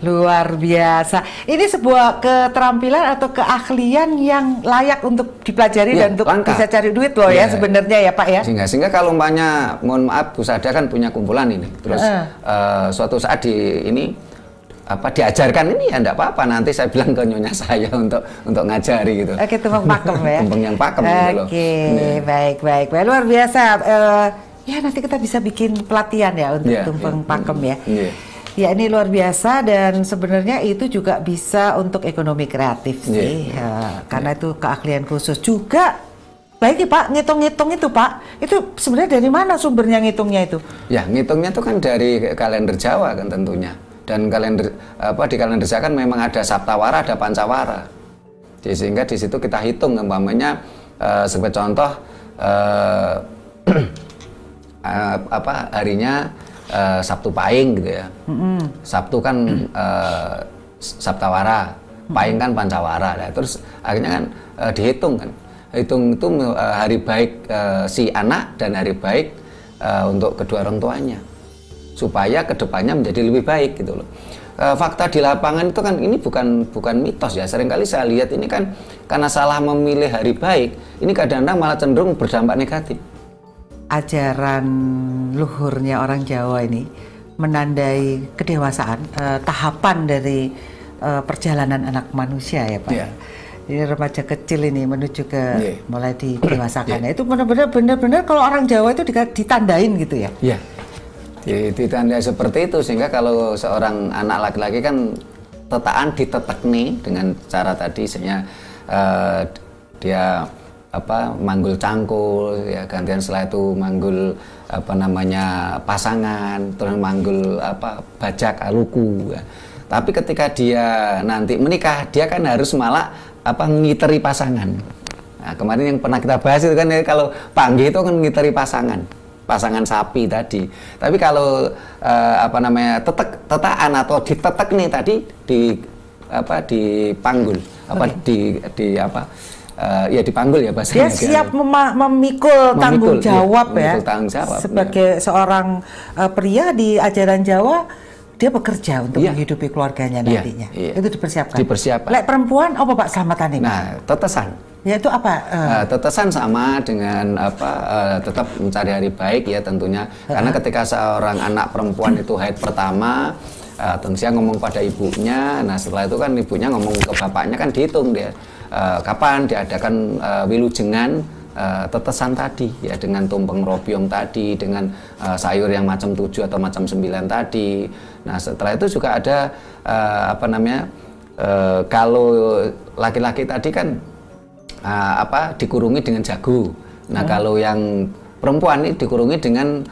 Luar biasa. Ini sebuah keterampilan atau keahlian yang layak untuk dipelajari dan untuk bisa cari duit loh ya sebenarnya ya Pak ya. Sehingga kalau umpamanya, mohon maaf Bu Sada kan punya kumpulan ini. Terus suatu saat diajarkan ini ya enggak apa-apa, nanti saya bilang ke nyonya saya untuk ngajari gitu. Oke, tumpeng pakem ya. Tumpeng yang pakem gitu loh. Oke, baik. Luar biasa. Ya nanti kita bisa bikin pelatihan ya untuk tumpeng pakem ya. Ya ini luar biasa dan sebenarnya itu juga bisa untuk ekonomi kreatif sih. Karena itu keahlian khusus juga. Baik ya Pak, ngitung-ngitung itu Pak, itu sebenarnya dari mana sumbernya ngitungnya itu? Ya ngitungnya itu kan dari kalender Jawa kan tentunya. Dan di kalender Jawa kan memang ada Saptawara, ada Pancawara. Sehingga di situ kita hitung umpamanya sebagai contoh harinya Sabtu Pahing gitu ya. Sabtu kan Saptawara, Pahing kan Pancawara. Nah, terus akhirnya kan dihitung kan. Hitung itu hari baik si anak dan hari baik untuk kedua orang tuanya. Supaya kedepannya menjadi lebih baik gitu loh. Fakta di lapangan itu kan ini bukan mitos ya. Seringkali saya lihat ini kan karena salah memilih hari baik, ini kadang-kadang malah cenderung berdampak negatif. Ajaran luhurnya orang Jawa ini menandai kedewasaan, tahapan dari perjalanan anak manusia ya Pak. Jadi remaja kecil ini menuju ke mulai didewasakan. Itu benar-benar kalau orang Jawa itu ditandain gitu ya. Iya. Ditandai seperti itu sehingga kalau seorang anak laki-laki kan tetaan ditetek nih dengan cara tadi sehingga dia manggul cangkul ya, gantian setelah itu manggul pasangan, terus manggul bajak luku ya. Tapi ketika dia nanti menikah dia kan harus malah ngiteri pasangan. Nah, kemarin yang pernah kita bahas itu kan kalau panggih itu kan ngiteri pasangan sapi tadi. Tapi kalau tetaan atau ditetek nih tadi dipanggul dipanggul ya bahasanya. Dia siap memikul tanggung jawab ya. Tanggung sebagai seorang pria di ajaran Jawa dia bekerja untuk menghidupi keluarganya nantinya. Itu dipersiapkan. Lek perempuan apa Pak selamatan ini? Nah, tetesan. Ya itu apa? Tetesan sama dengan tetap mencari hari baik ya tentunya. Karena ketika seorang anak perempuan itu haid pertama, tentunya ngomong pada ibunya. Nah setelah itu kan ibunya ngomong ke bapaknya kan dihitung dia kapan diadakan wilujengan tetesan tadi ya dengan tumpeng robyong tadi dengan sayur yang macam 7 atau macam 9 tadi. Nah setelah itu juga ada kalau laki-laki tadi kan dikurungi dengan jagu. Nah, kalau yang perempuan ini dikurungi dengan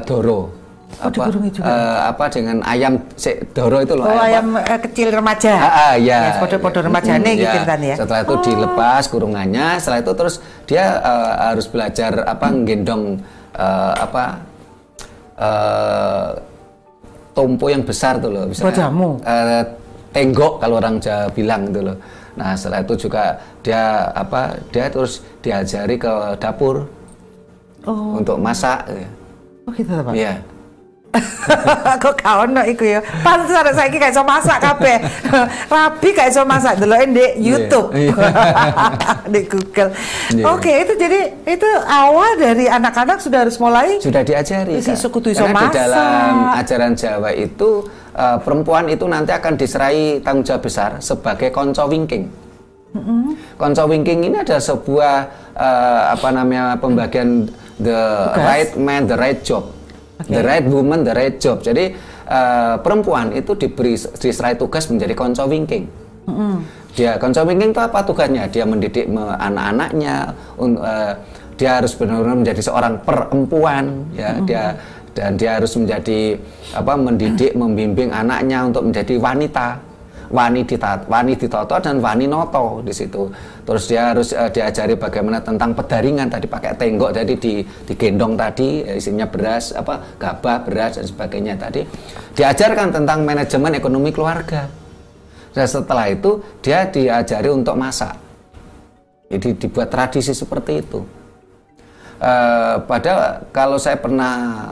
doro. Dikurungi juga. Dengan ayam doro itu loh. Ayam kecil remaja. Ya. Podo-podo remajane gitu kan ya. Setelah itu dilepas kurungannya, setelah itu terus dia harus belajar nggendong tompo yang besar tuh loh, misalnya. Tenggok kalau orang Jawa bilang gitu loh. Nah, setelah itu juga dia terus diajari ke dapur untuk masak. Oh gitu Pak. Iya. Kok kawan iku ya. Pantes arek saiki gak iso masak kabeh. Rabi gak iso masak deloke ndek YouTube. Di Google. Oke, itu jadi itu awal dari anak-anak sudah harus mulai diajari. Karena di dalam ajaran Jawa itu perempuan itu nanti akan diserai tanggung jawab besar sebagai konco wingking. Konco wingking ini ada sebuah pembagian the right man, the right job. The right woman, the right job. Jadi perempuan itu diserai tugas menjadi konco wingking. Dia konco wingking itu apa tugasnya? Dia mendidik anak-anaknya. Dia harus benar-benar menjadi seorang perempuan, ya. Dia harus menjadi mendidik, membimbing anaknya untuk menjadi wanita. Wani ditoto dan wani noto di situ. Terus dia harus diajari bagaimana tentang pedaringan, tadi pakai tenggok, jadi digendong tadi, isinya beras, gabah, beras dan sebagainya tadi. Diajarkan tentang manajemen ekonomi keluarga. Dan setelah itu dia diajari untuk masak. Jadi dibuat tradisi seperti itu. Padahal kalau saya pernah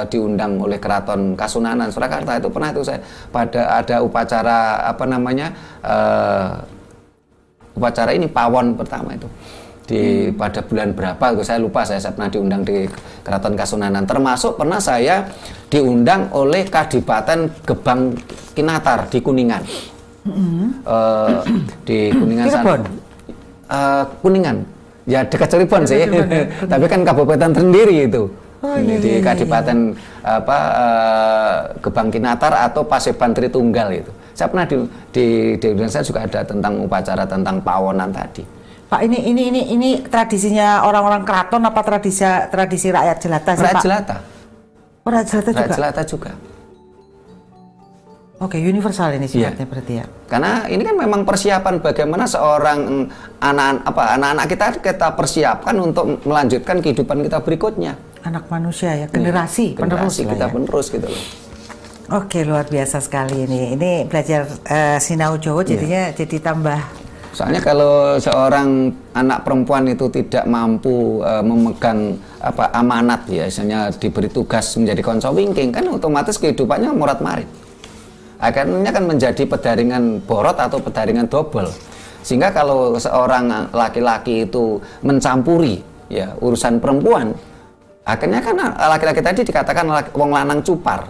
diundang oleh Keraton Kasunanan Surakarta, itu pernah itu saya ada upacara upacara ini pawon pertama itu pada bulan berapa itu saya lupa, saya pernah diundang di Keraton Kasunanan, termasuk pernah saya diundang oleh Kadipaten Gebang Kinatar di Kuningan. Di Kuningan sana. Kuningan. Ya dekat Cirebon sih, tapi kan kabupaten sendiri itu. Di Kadipaten Gebang Kinatar atau Paseban Tritunggal itu. Saya pernah di Indonesia juga ada tentang upacara tentang pawonan tadi. Pak, ini tradisinya orang-orang keraton apa tradisi rakyat jelata sih, Pak? Rakyat jelata juga. Rakyat jelata juga. Oke, universal ini sifatnya berarti ya. Karena ini kan memang persiapan bagaimana seorang anak-anak kita persiapkan untuk melanjutkan kehidupan kita berikutnya. Anak manusia ya, generasi penerus kita penerus gitu loh. Oke, luar biasa sekali ini. Ini belajar sinau Jawa jadinya jadi tambah. Soalnya kalau seorang anak perempuan itu tidak mampu memegang amanat ya, misalnya diberi tugas menjadi konco wingking, kan otomatis kehidupannya morat-marit. Akhirnya kan menjadi pedaringan borot atau pedaringan double. Sehingga kalau seorang laki-laki itu mencampuri ya urusan perempuan, akhirnya kan laki-laki tadi dikatakan wong lanang cupar.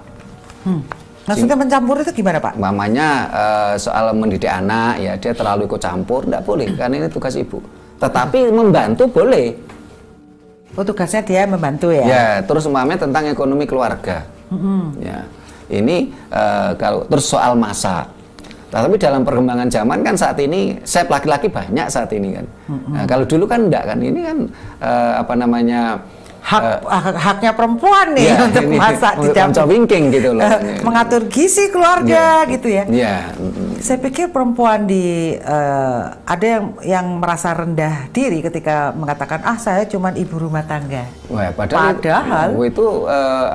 Maksudnya mencampur itu gimana, Pak? Mamanya soal mendidik anak ya, dia terlalu ikut campur, enggak boleh, karena ini tugas ibu. Tetapi membantu boleh. Oh, tugasnya dia membantu ya? Ya, terus umpamanya tentang ekonomi keluarga. Ya. Ini kalau terus soal masak. Tapi dalam perkembangan zaman kan saat ini chef laki-laki banyak saat ini kan. Nah, kalau dulu kan enggak kan, ini kan haknya perempuan nih ya, untuk masak di dapur, wingking gitu loh. Mengatur gizi keluarga gitu ya. Iya. Saya pikir perempuan ada yang merasa rendah diri ketika mengatakan saya cuma ibu rumah tangga. Wah, padahal itu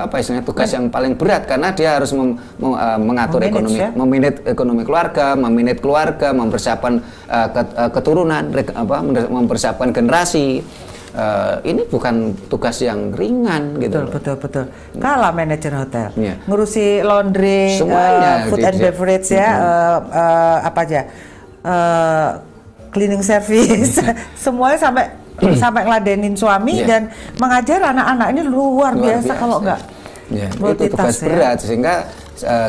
istilahnya tugas yang paling berat, karena dia harus mengatur ekonomi, memanage ekonomi keluarga, memanage keluarga, mempersiapkan keturunan, mempersiapkan generasi. Ini bukan tugas yang ringan gitu. Betul. Kalah manajer hotel, ngurusi laundry, food and beverage ya, cleaning service, semuanya sampai ngeladenin suami dan mengajar anak-anak ini luar biasa kalau enggak. Itu tugas berat, sehingga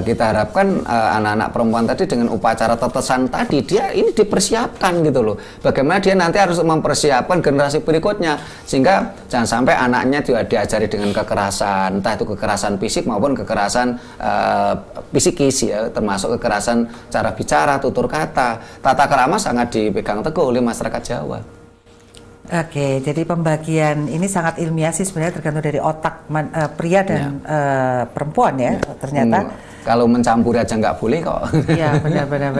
kita harapkan anak-anak perempuan tadi dengan upacara tetesan tadi, dia ini dipersiapkan gitu loh. Bagaimana dia nanti harus mempersiapkan generasi berikutnya, sehingga jangan sampai anaknya juga diajari dengan kekerasan, entah itu kekerasan fisik maupun kekerasan psikis ya, termasuk kekerasan cara bicara, tutur kata. Tata krama sangat dipegang teguh oleh masyarakat Jawa. Oke, jadi pembagian ini sangat ilmiah sih sebenarnya, tergantung dari otak pria dan perempuan ya, ternyata. Kalau mencampur aja nggak boleh kok. Iya, benar.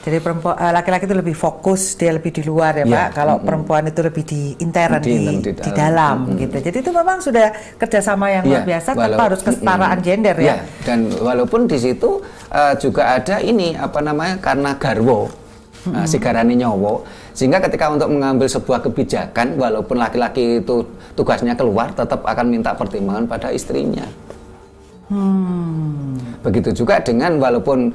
Jadi perempuan, laki-laki itu lebih fokus, dia lebih di luar ya Pak. Kalau perempuan itu lebih di intern, di dalam gitu. Jadi itu memang sudah kerjasama yang luar biasa, tanpa harus kesetaraan gender ya. Dan walaupun di situ juga ada ini apa namanya, karena garwo, sigarani nyowo, sehingga ketika untuk mengambil sebuah kebijakan, walaupun laki-laki itu tugasnya keluar, tetap akan minta pertimbangan pada istrinya. Begitu juga dengan walaupun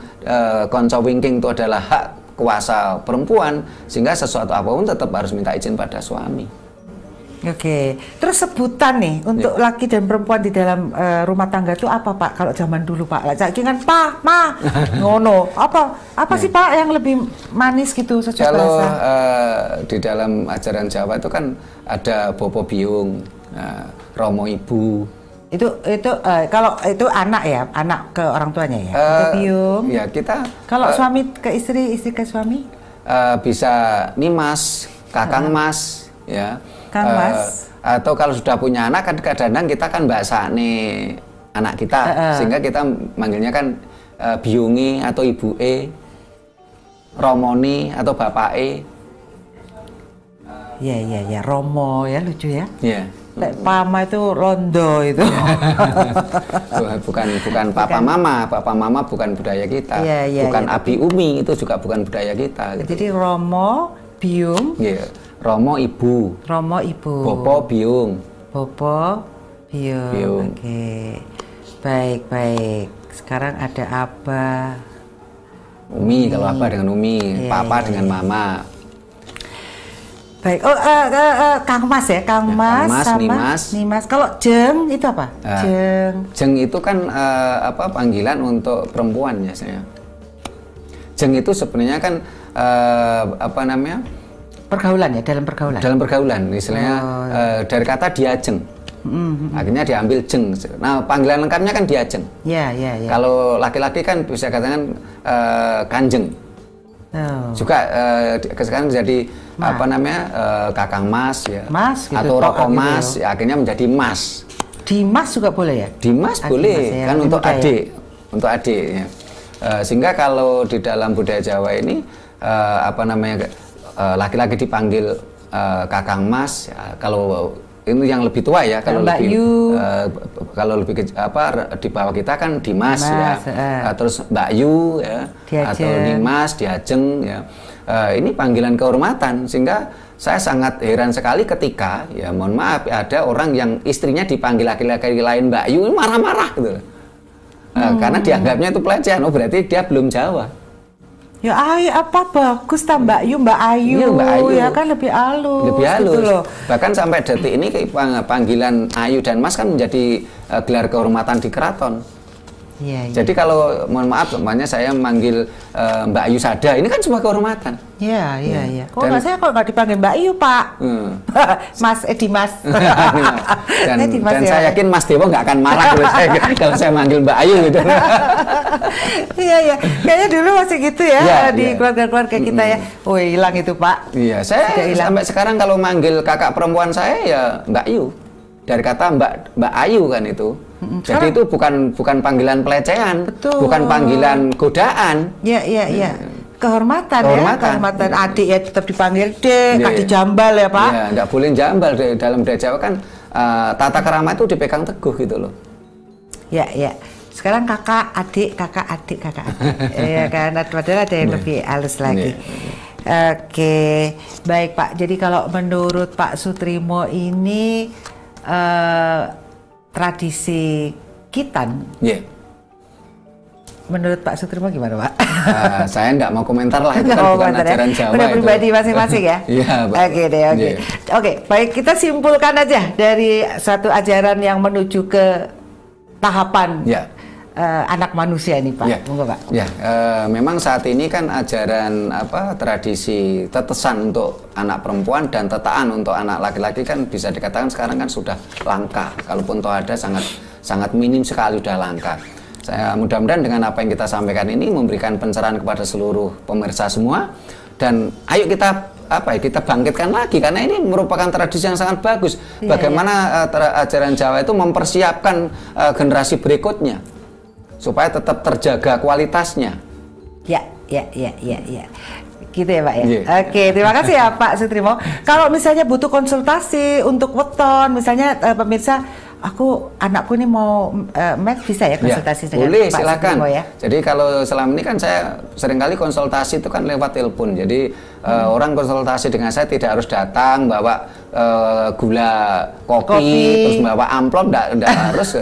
konco wingking itu adalah hak kuasa perempuan, sehingga sesuatu apapun tetap harus minta izin pada suami. Oke, terus sebutan nih untuk laki dan perempuan di dalam rumah tangga itu apa Pak? Kalau zaman dulu Pak, lagi kan Pak, Ma, ngono. Apa sih Pak yang lebih manis gitu secara kalau bahasa? Di dalam ajaran Jawa itu kan ada Bopo Biung, Romo Ibu. Itu kalau itu anak ya, anak ke orang tuanya ya. Biung. Ya kita. Kalau suami ke istri, istri ke suami? Bisa Nimas, Kakang Mas, ya. Kang Mas. Atau kalau sudah punya anak kan kadang-kadang kita kan bahasane anak kita, sehingga kita manggilnya kan Biungi atau Ibu E, Romoni atau Bapak E. Iya, Romo ya, lucu ya. Iya. Pama itu rondo itu. bukan papa mama bukan budaya kita. Bukan abi umi itu juga bukan budaya kita. Gitu. Jadi Romo, Biung. Iya. Romo Ibu. Bopo Biung. Oke. Baik. Sekarang ada apa? Umi kalau apa dengan Umi, Papa dengan Mama. Baik, Kang Mas ya, Kang Mas sama Nimas. Kalau Jeng itu apa? Jeng itu kan panggilan untuk perempuan ya saya. Jeng itu sebenarnya kan pergaulan ya, dalam pergaulan. Dalam pergaulan, istilahnya dari kata diajeng. Akhirnya diambil jeng. Nah, panggilan lengkapnya kan diajeng. Iya. Kalau laki-laki kan bisa katakan kanjeng. Juga sekarang jadi Kakang Mas ya, Mas gitu, atau Roko Mas, ya, akhirnya menjadi Mas. Dimas juga boleh ya? Dimas boleh ya, kan untuk adik, ya. Sehingga kalau di dalam budaya Jawa ini laki-laki dipanggil Kakang Mas, ya, kalau ini yang lebih tua ya, kalau lebih di bawah kita kan Dimas ya, terus Mbak Yu ya, atau Nimas, Diajeng ya. Ini panggilan kehormatan, sehingga saya sangat heran sekali ketika ya mohon maaf ada orang yang istrinya dipanggil laki-laki lain Mbak Yu marah-marah gitu. Karena dianggapnya itu pelecehan. Oh berarti dia belum Jawa. Ya apa bagus Mbak Yu, Mbak Ayu, ya kan lebih halus. Gitu loh. Bahkan sampai detik ini panggilan Ayu dan Mas kan menjadi gelar kehormatan di keraton. Iya. Jadi kalau mohon maaf, namanya saya manggil Mbak Ayu Sada, ini kan sebuah kehormatan. Iya. Kok saya kok nggak dipanggil Mbak Ayu Pak? Mas Dimas. Dan saya yakin Mas Dewo nggak akan marah kalau saya manggil Mbak Ayu gitu. Iya. Kayaknya dulu masih gitu ya, di keluarga-keluarga kita ya. Oh hilang itu Pak. Iya, saya sampai sekarang kalau manggil kakak perempuan saya ya Mbak Ayu. Dari kata Mbak Ayu kan itu. Jadi itu bukan panggilan pelecehan, bukan panggilan godaan. Iya. Kehormatan. Adik ya tetap dipanggil Dek, nggak dijambal ya Pak. Iya, nggak boleh jambal. Dalam budaya Jawa kan tata kerama itu dipegang teguh gitu loh. Iya. Sekarang kakak adik. Iya kan, padahal ada yang lebih halus lagi. Oke, baik Pak. Jadi kalau menurut Pak Sutrimo ini tradisi Kitan. Menurut Pak Sutrimo gimana Pak? Saya nggak mau komentar lah, itu kan bukan ajaran Jawa. Udah pribadi masing-masing ya? Iya. Oke, baik, kita simpulkan aja dari suatu ajaran yang menuju ke tahapan anak manusia ini Pak. Monggo Pak. Memang saat ini kan ajaran tradisi tetesan untuk anak perempuan dan tetaan untuk anak laki-laki kan bisa dikatakan sekarang kan sudah langka. Kalaupun toh ada sangat minim sekali, sudah langka. Saya mudah-mudahan dengan apa yang kita sampaikan ini memberikan pencerahan kepada seluruh pemirsa semua, dan ayo kita kita bangkitkan lagi karena ini merupakan tradisi yang sangat bagus. Bagaimana ajaran Jawa itu mempersiapkan generasi berikutnya supaya tetap terjaga kualitasnya. Ya. Gitu ya Pak ya. Oke, terima kasih ya Pak Sutrimo. Kalau misalnya butuh konsultasi untuk weton, misalnya pemirsa, anakku ini mau bisa ya konsultasi dengan boleh, Pak silakan. Sutrimo ya. Jadi kalau selama ini kan saya seringkali konsultasi itu kan lewat telepon. Jadi orang konsultasi dengan saya tidak harus datang bawa gula kopi. Terus bawa amplop, enggak harus.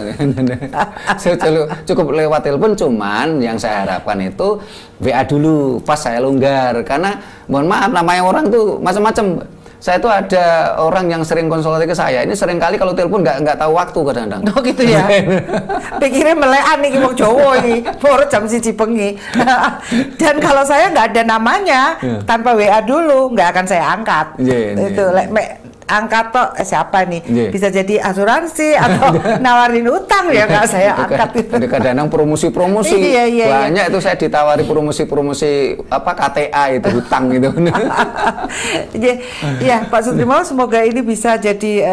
Cukup lewat telepon, cuman yang saya harapkan itu WA dulu pas saya longgar. Karena mohon maaf namanya orang tuh macam-macam. Saya tuh ada orang yang sering konsultasi ke saya. Ini sering kali kalau telepon nggak tahu waktu kadang-kadang. Oh gitu ya. Pikirnya melekan nih wong Jawa iki, baru jam 1 bengi. Dan kalau saya nggak ada namanya, tanpa WA dulu nggak akan saya angkat. Itu angkat toh siapa nih? Bisa jadi asuransi atau nawarin utang ya kalau saya angkat itu. Kadang-kadang promosi-promosi. Banyak itu saya ditawari promosi-promosi KTA itu hutang gitu. Ya, Pak Sutrimo, semoga ini bisa jadi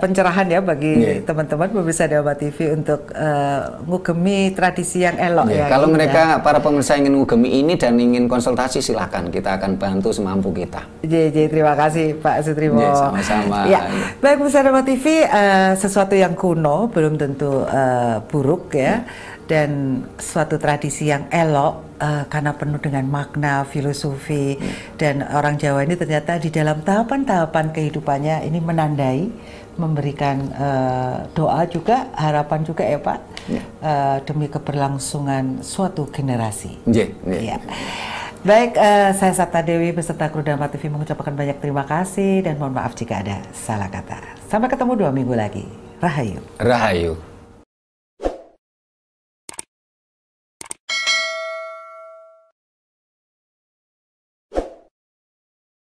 pencerahan ya bagi teman-teman pemirsa Dharma TV untuk ngugemi tradisi yang elok ya. Kalau mereka para pemirsa ingin ngugemi ini dan ingin konsultasi, silakan, kita akan bantu semampu kita. Terima kasih Pak Sutrimo. Sama-sama. Ya, baik pemirsa Dharma TV, sesuatu yang kuno belum tentu buruk ya, dan suatu tradisi yang elok karena penuh dengan makna, filosofi, dan orang Jawa ini ternyata di dalam tahapan-tahapan kehidupannya ini menandai, memberikan doa juga, harapan juga ya Pak, demi keberlangsungan suatu generasi. Ya. Baik, saya Sabta Dewi beserta kru Dharma TV mengucapkan banyak terima kasih dan mohon maaf jika ada salah kata. Sampai ketemu 2 minggu lagi. Rahayu. Rahayu.